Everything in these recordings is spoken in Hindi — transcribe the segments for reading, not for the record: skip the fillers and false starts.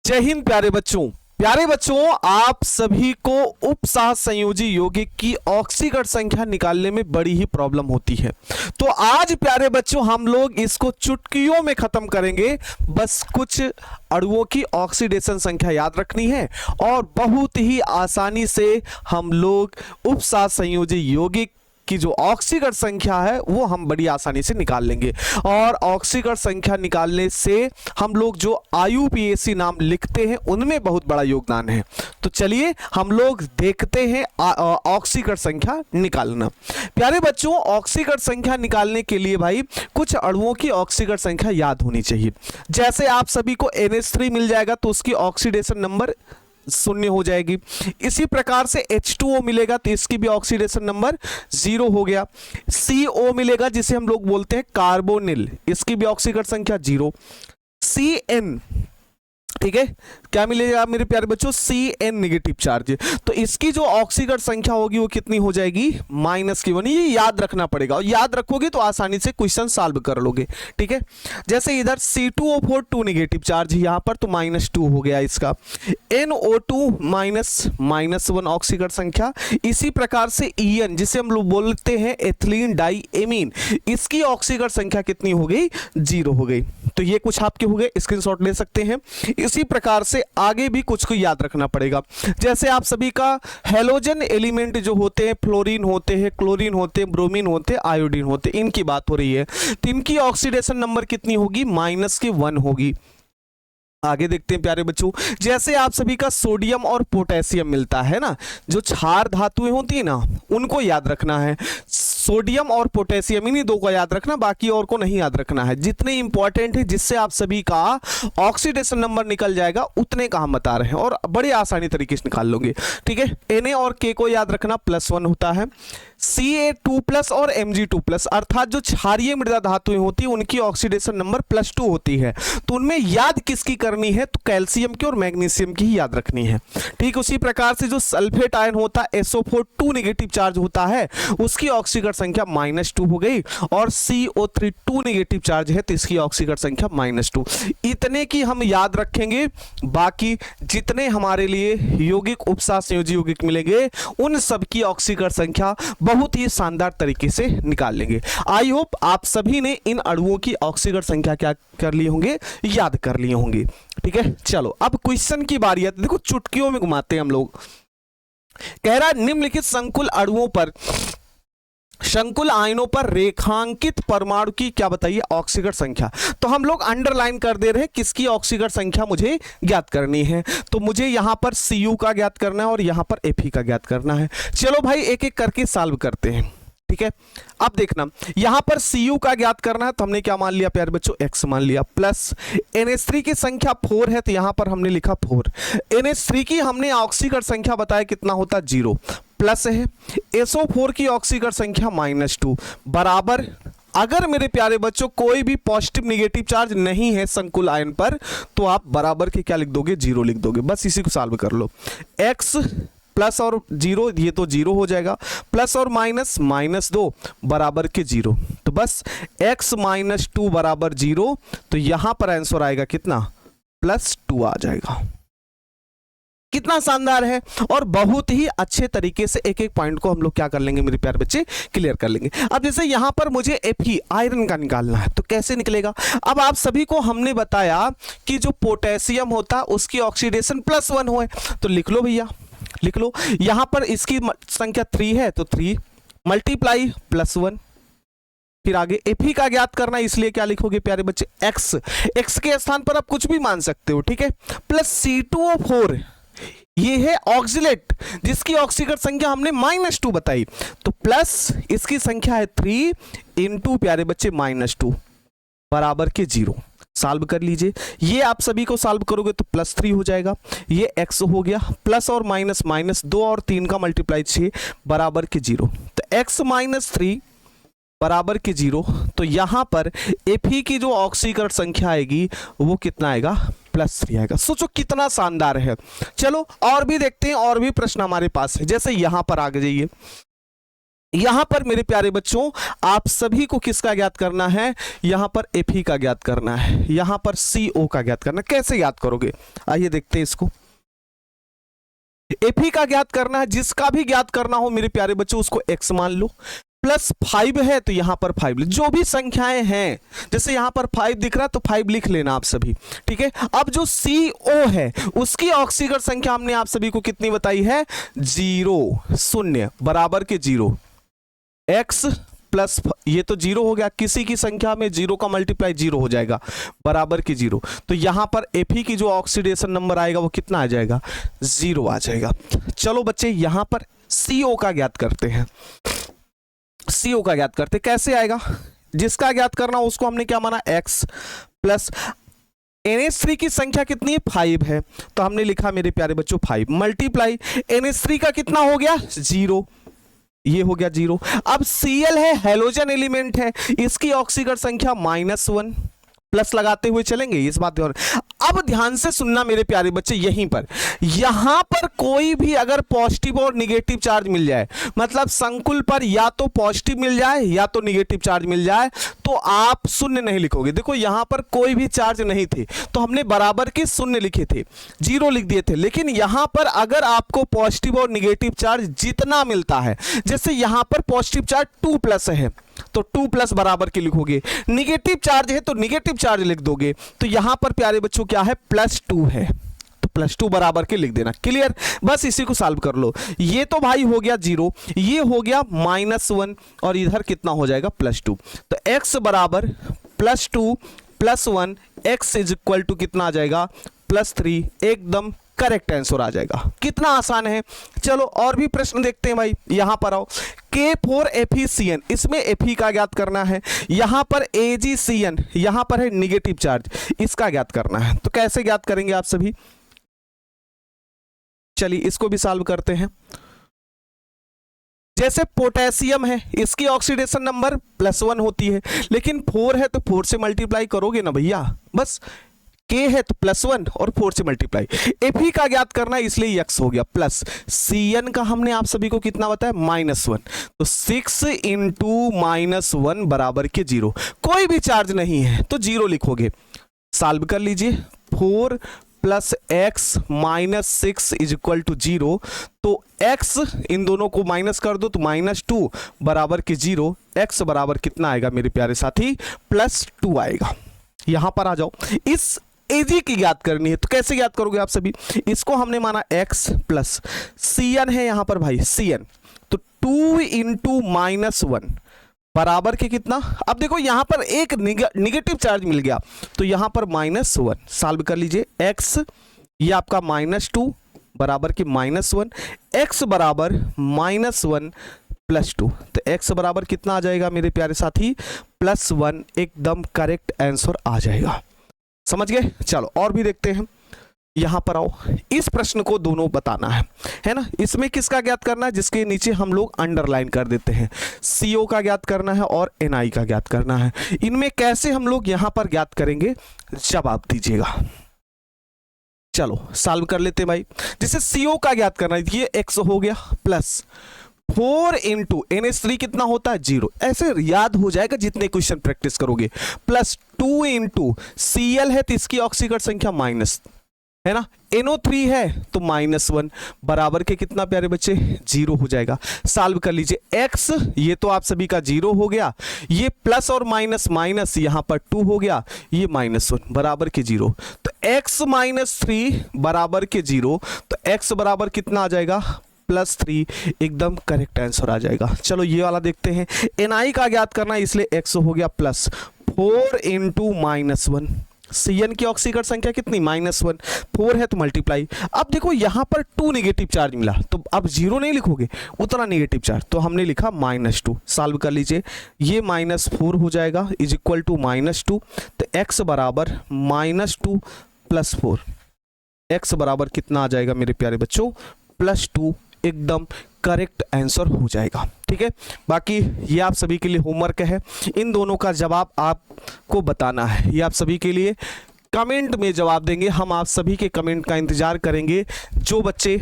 जय हिंद प्यारे बच्चों आप सभी को उपसाह संयोजी यौगिक की ऑक्सीकरण संख्या निकालने में बड़ी ही प्रॉब्लम होती है। तो आज प्यारे बच्चों हम लोग इसको चुटकियों में खत्म करेंगे। बस कुछ अणुओं की ऑक्सीडेशन संख्या याद रखनी है और बहुत ही आसानी से हम लोग उपसाह संयोजी यौगिक की जो ऑक्सीकरण संख्या है वो हम बड़ी आसानी से निकाल लेंगे। और ऑक्सीकरण संख्या निकालने से हम लोग जो IUPAC नाम लिखते हैं उनमें बहुत बड़ा योगदान है। तो चलिए हम लोग देखते हैं ऑक्सीकरण संख्या निकालना। प्यारे बच्चों ऑक्सीकरण संख्या निकालने के लिए भाई कुछ अणुओं की ऑक्सीकरण संख्या याद होनी चाहिए। जैसे आप सभी को NH3 मिल जाएगा तो उसकी ऑक्सीडेशन नंबर 0 हो जाएगी। इसी प्रकार से H2O मिलेगा तो इसकी भी ऑक्सीडेशन नंबर 0 हो गया। CO मिलेगा जिसे हम लोग बोलते हैं कार्बोनिल, इसकी भी ऑक्सीकरण संख्या 0। CN ठीक है, क्या मिलेगा मेरे प्यारे बच्चों? CN negative charge. तो इसकी जो ऑक्सीकरण संख्या होगी वो कितनी हो जाएगी? -1। ये याद रखना पड़ेगा और याद रखोगे तो आसानी से क्वेश्चन सॉल्व कर लोगे। ठीक है, जैसे इधर C2O4 2 नेगेटिव चार्ज है यहाँ पर तो -2 हो गया इसका। NO2 -1 ऑक्सीकरण संख्या। इसी प्रकार से EN जिसे हम लोग बोलते हैं एथिलीन डाई एमीन, इसकी ऑक्सीकरण संख्या कितनी हो गई? 0 हो गई। तो ये कुछ आपके हो गए, स्क्रीनशॉट ले सकते हैं। इसी प्रकार से आगे भी कुछ को याद रखना पड़ेगा। जैसे आप सभी का हेलोजन एलिमेंट जो होते हैं, फ्लोरीन होते हैं, क्लोरीन होते हैं, ब्रोमीन होते हैं, आयोडीन होते हैं, इनकी बात हो रही है तो इनकी ऑक्सीडेशन नंबर कितनी होगी? -1 होगी। आगे देखते हैं प्यारे बच्चों, जैसे आप सभी का सोडियम और पोटेशियम मिलता है ना, जो क्षार धातुएं होती है ना उनको याद रखना है। सोडियम और पोटेशियम इन्हीं दो को याद रखना, बाकी और को नहीं याद रखना है। जितने इंपॉर्टेंट है जिससे आप सभी का ऑक्सीडेशन नंबर निकल जाएगा उतने का हम बता रहे हैं और बड़े आसानी तरीके से निकाल लोगे। ठीक है, Na और K को याद रखना +1 होता है। Ca2+ और Mg2+ अर्थात जो क्षारीय मृदा धातुएं होती है उनकी ऑक्सीडेशन नंबर +2 होती है। तो उनमें याद किसकी करनी है? तो कैल्शियम की और मैग्नीशियम की ही याद रखनी है। ठीक, उसी प्रकार से जो सल्फेट आयन होता है SO4 2 नेगेटिव चार्ज होता है, उसकी ऑक्सीकरण संख्या -2 हो गई। और CO3 2 नेगेटिव चार्ज है तो इसकी ऑक्सीकरण संख्या -2। इतने की हम याद रखेंगे, बाकी जितने हमारे लिए यौगिक उपसाह संयोजी यौगिक मिलेंगे उन सब की ऑक्सीकरण संख्या बहुत ही शानदार तरीके से निकाल लेंगे। आई होप आप सभी ने इन अणुओं की ऑक्सीकरण संख्या क्या कर लिए होंगे? याद कर लिए होंगे। ठीक है, चलो अब क्वेश्चन की बारी आती है। देखो चुटकियों में घुमाते हैं हम लोग। कह रहा है निम्नलिखित संकुल अणुओं पर, संकुल आयनों पर रेखांकित परमाणु की क्या बताइए? ऑक्सीकरण संख्या। तो हम लोग अंडरलाइन कर दे रहे हैं किसकी ऑक्सीकरण संख्या मुझे ज्ञात करनी है। तो मुझे यहां पर Cu का ज्ञात करना है और यहां पर Fe का ज्ञात करना है। चलो भाई एक एक करके सॉल्व करते हैं। ठीक है, अब देखना यहां पर Cu का ज्ञात करना है तो हमने क्या मान लिया प्यारे बच्चों? X मान लिया। प्लस NH3 की संख्या 4 है तो यहां पर हमने लिखा 4। NH3 की हमने ऑक्सीकरण संख्या बताया कितना होता? 0। प्लस है SO4 की ऑक्सीकरण संख्या -2 बराबर। अगर मेरे प्यारे बच्चों कोई भी पॉजिटिव नेगेटिव चार्ज नहीं है संकुल आयन पर तो आप बराबर के क्या लिख दोगे? 0 लिख दोगे। बस इसी को सॉल्व कर लो। X प्लस और 0, ये तो 0 हो जाएगा। प्लस और माइनस -2 बराबर के 0। तो बस X -2 बराबर 0। तो यहां पर आंसर आएगा कितना? +2 आ जाएगा। कितना शानदार है। और बहुत ही अच्छे तरीके से एक एक पॉइंट को हम लोग क्या कर लेंगे मेरे प्यारे बच्चे? क्लियर कर लेंगे। अब जैसे यहां पर मुझे Fe आयरन का निकालना है तो कैसे निकलेगा? अब आप सभी को हमने बताया कि जो पोटेशियम होता है उसकी ऑक्सीडेशन +1 हो, तो लिख लो भैया, लिख लो। यहां पर इसकी संख्या 3 है तो 3 मल्टीप्लाई +1। फिर आगे Fe का ज्ञात करना है इसलिए क्या लिखोगे प्यारे बच्चे? X के स्थान पर आप कुछ भी मान सकते हो। ठीक है, प्लस C2O4 ये है ऑक्सिलेट जिसकी ऑक्सीकरण संख्या हमने -2 बताई। तो प्लस इसकी संख्या है 3 इंटू प्यारे बच्चे -2 बराबर के 0। सॉल्व कर लीजिए। ये आप सभी को सॉल्व करोगे तो +3 हो जाएगा। ये X हो गया। प्लस और -2 और 3 का मल्टीप्लाई 6 बराबर के 0। तो X -3 बराबर के 0। तो यहां पर Fe की जो ऑक्सीकरण संख्या आएगी वो कितना आएगा? +3 आएगा। सोचो कितना शानदार है। चलो और भी देखते हैं, और भी प्रश्न हमारे पास है। जैसे यहां पर आगे जाइए, यहां पर मेरे प्यारे बच्चों आप सभी को किसका ज्ञात करना है, यहां पर Fe का ज्ञात करना है, यहां पर CO का ज्ञात करना। कैसे ज्ञात करोगे, आइए देखते हैं इसको। Fe का ज्ञात करना है, जिसका भी ज्ञात करना हो मेरे प्यारे बच्चों उसको x मान लो, प्लस 5 है तो यहां पर 5 जो भी संख्याएं हैं, जैसे यहां पर 5 दिख रहा है तो 5 लिख लेना आप सभी, ठीक है। अब जो CO है उसकी ऑक्सीकरण संख्या हमने आप सभी को कितनी बताई है, 0 0 बराबर के 0, x प्लस ये तो 0 हो गया, किसी की संख्या में 0 का मल्टीप्लाई 0 हो जाएगा, बराबर के 0। तो यहां पर Fe की जो ऑक्सीडेशन नंबर आएगा वो कितना आ जाएगा, 0 आ जाएगा। चलो बच्चे यहां पर CO का ज्ञात करते हैं, CO का ज्ञात करते कैसे आएगा, जिसका ज्ञात करना उसको हमने क्या माना, x प्लस NH3 की संख्या कितनी है, 5 है, तो हमने लिखा मेरे प्यारे बच्चों 5 मल्टीप्लाई NH3 का कितना हो गया, 0, ये हो गया 0। अब Cl है, हैलोजन एलिमेंट है, इसकी ऑक्सीकरण संख्या -1, प्लस लगाते हुए चलेंगे, इस बात ध्यान। अब ध्यान से सुनना मेरे प्यारे बच्चे, यहां पर कोई भी अगर पॉजिटिव और निगेटिव चार्ज मिल जाए, मतलब संकुल पर या तो पॉजिटिव मिल जाए या तो निगेटिव चार्ज मिल जाए, तो आप शून्य नहीं लिखोगे। देखो यहां पर कोई भी चार्ज नहीं थे तो हमने बराबर के शून्य लिखे थे, 0 लिख दिए थे। लेकिन यहां पर अगर आपको पॉजिटिव और निगेटिव चार्ज जितना मिलता है, जैसे यहां पर पॉजिटिव चार्ज 2+ है तो 2+ बराबर के लिखोगे, निगेटिव चार्ज है तो निगेटिव चार्ज लिख दोगे। तो यहां पर प्यारे बच्चों क्या है, +2 है, तो +2 बराबर के लिख देना। क्लियर, बस इसी को सॉल्व कर लो। ये तो भाई हो गया 0, ये हो गया -1 और इधर कितना हो जाएगा, +2। तो x बराबर +2 + 1, x इज इक्वल टू कितना आ जाएगा, +3। एकदम करेक्ट आंसर आ जाएगा। कितना आसान है। चलो और भी प्रश्न देखते हैं भाई। यहां पर आओ, K4FeCN, इसमें Fe का ज्ञात करना है। यहां पर AgCN, यहां पर है निगेटिव चार्ज, इसका ज्ञात करना है। तो कैसे ज्ञात करेंगे आप सभी, चलिए इसको भी सॉल्व करते हैं। जैसे पोटेशियम है, इसकी ऑक्सीडेशन नंबर +1 होती है, लेकिन 4 है तो 4 से मल्टीप्लाई करोगे ना भैया, बस K है तो +1 और 4 से मल्टीप्लाई। Fe का ज्ञात करना है इसलिए x हो गया, प्लस Cn का हमने आप सभी को कितना बताया, -1, तो 6 × -1 बराबर के 0। कोई भी चार्ज नहीं है तो 0 लिखोगे। सॉल्व कर लीजिए, 4 + x - 6 = 0। तो x इन दोनों को माइनस कर दो तो -2 बराबर के 0। x बराबर कितना आएगा मेरे प्यारे साथी, +2 आएगा। यहां पर आ जाओ, इस Ag की ज्ञात करनी है। तो कैसे ज्ञात करोगे आप सभी, इसको हमने माना x प्लस Cn है यहां पर भाई Cn, तो 2 × -1 बराबर के कितना। अब देखो यहां पर एक निगेटिव चार्ज मिल गया तो यहां पर -1। सॉल्व कर लीजिए, x ये आपका -2 बराबर के -1, x बराबर -1 + 2, तो x बराबर कितना आ जाएगा मेरे प्यारे साथी, +1। एकदम करेक्ट आंसर आ जाएगा। समझ गए। चलो और भी देखते हैं। यहां पर आओ, इस प्रश्न को दोनों बताना है ना। इसमें किसका ज्ञात करना है, जिसके नीचे हम लोग अंडरलाइन कर देते हैं। CO का ज्ञात करना है और Ni का ज्ञात करना है। इनमें कैसे हम लोग यहां पर ज्ञात करेंगे, जवाब दीजिएगा। चलो सॉल्व कर लेते हैं भाई। जैसे CO का ज्ञात करना है, ये x हो गया, प्लस 4 × NH3 कितना होता है, 0। ऐसे याद हो जाएगा जितने क्वेश्चन प्रैक्टिस करोगे। प्लस 2 × Cl है तो इसकी ऑक्सीकरण संख्या माइनस है ना, NO3 है तो -1 बराबर के कितना प्यारे बच्चे, 0 हो जाएगा। सॉल्व कर लीजिए, x ये तो आप सभी का 0 हो गया, ये प्लस और माइनस माइनस यहां पर 2 हो गया, ये -1 बराबर के 0। तो x - 3 बराबर के 0, तो x बराबर कितना आ जाएगा, +3। एकदम करेक्ट आंसर आ जाएगा। चलो ये वाला देखते हैं। Ni का ज्ञात करना है इसलिए x हो गया, प्लस 4 × -1। Cn की ऑक्सीकरण संख्या कितनी, -1, 4 है तो मल्टीप्लाई। अब देखो यहां पर 2 नेगेटिव चार्ज मिला तो अब 0 नहीं लिखोगे, उतना नेगेटिव चार्ज, तो हमने लिखा -2। सॉल्व कर लीजिए, ये -4 हो जाएगा = -2। तो x बराबर -2 + 4, x बराबर कितना आ जाएगा मेरे प्यारे बच्चों, +2। एकदम करेक्ट आंसर हो जाएगा। ठीक है, बाकी ये आप सभी के लिए होमवर्क है, इन दोनों का जवाब आपको बताना है। ये आप सभी के लिए कमेंट में जवाब देंगे, हम आप सभी के कमेंट का इंतजार करेंगे। जो बच्चे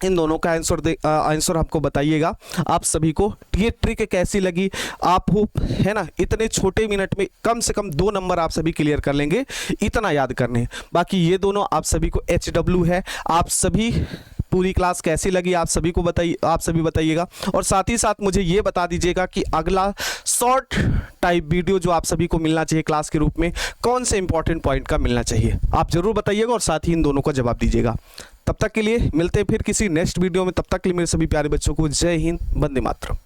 इन दोनों का आंसर आपको बताइएगा। आप सभी को ये ट्रिक कैसी लगी, आप है ना, इतने छोटे मिनट में कम से कम 2 नंबर आप सभी क्लियर कर लेंगे, इतना याद करने। बाकी ये दोनों आप सभी को HW है। आप सभी पूरी क्लास कैसी लगी आप सभी को आप सभी बताइएगा, और साथ ही साथ मुझे ये बता दीजिएगा कि अगला शॉर्ट टाइप वीडियो जो आप सभी को मिलना चाहिए क्लास के रूप में, कौन से इंपॉर्टेंट पॉइंट का मिलना चाहिए, आप जरूर बताइएगा और साथ ही इन दोनों का जवाब दीजिएगा। तब तक के लिए मिलते हैं फिर किसी नेक्स्ट वीडियो में। तब तक के लिए मेरे सभी प्यारे बच्चों को जय हिंद, वंदे मातरम।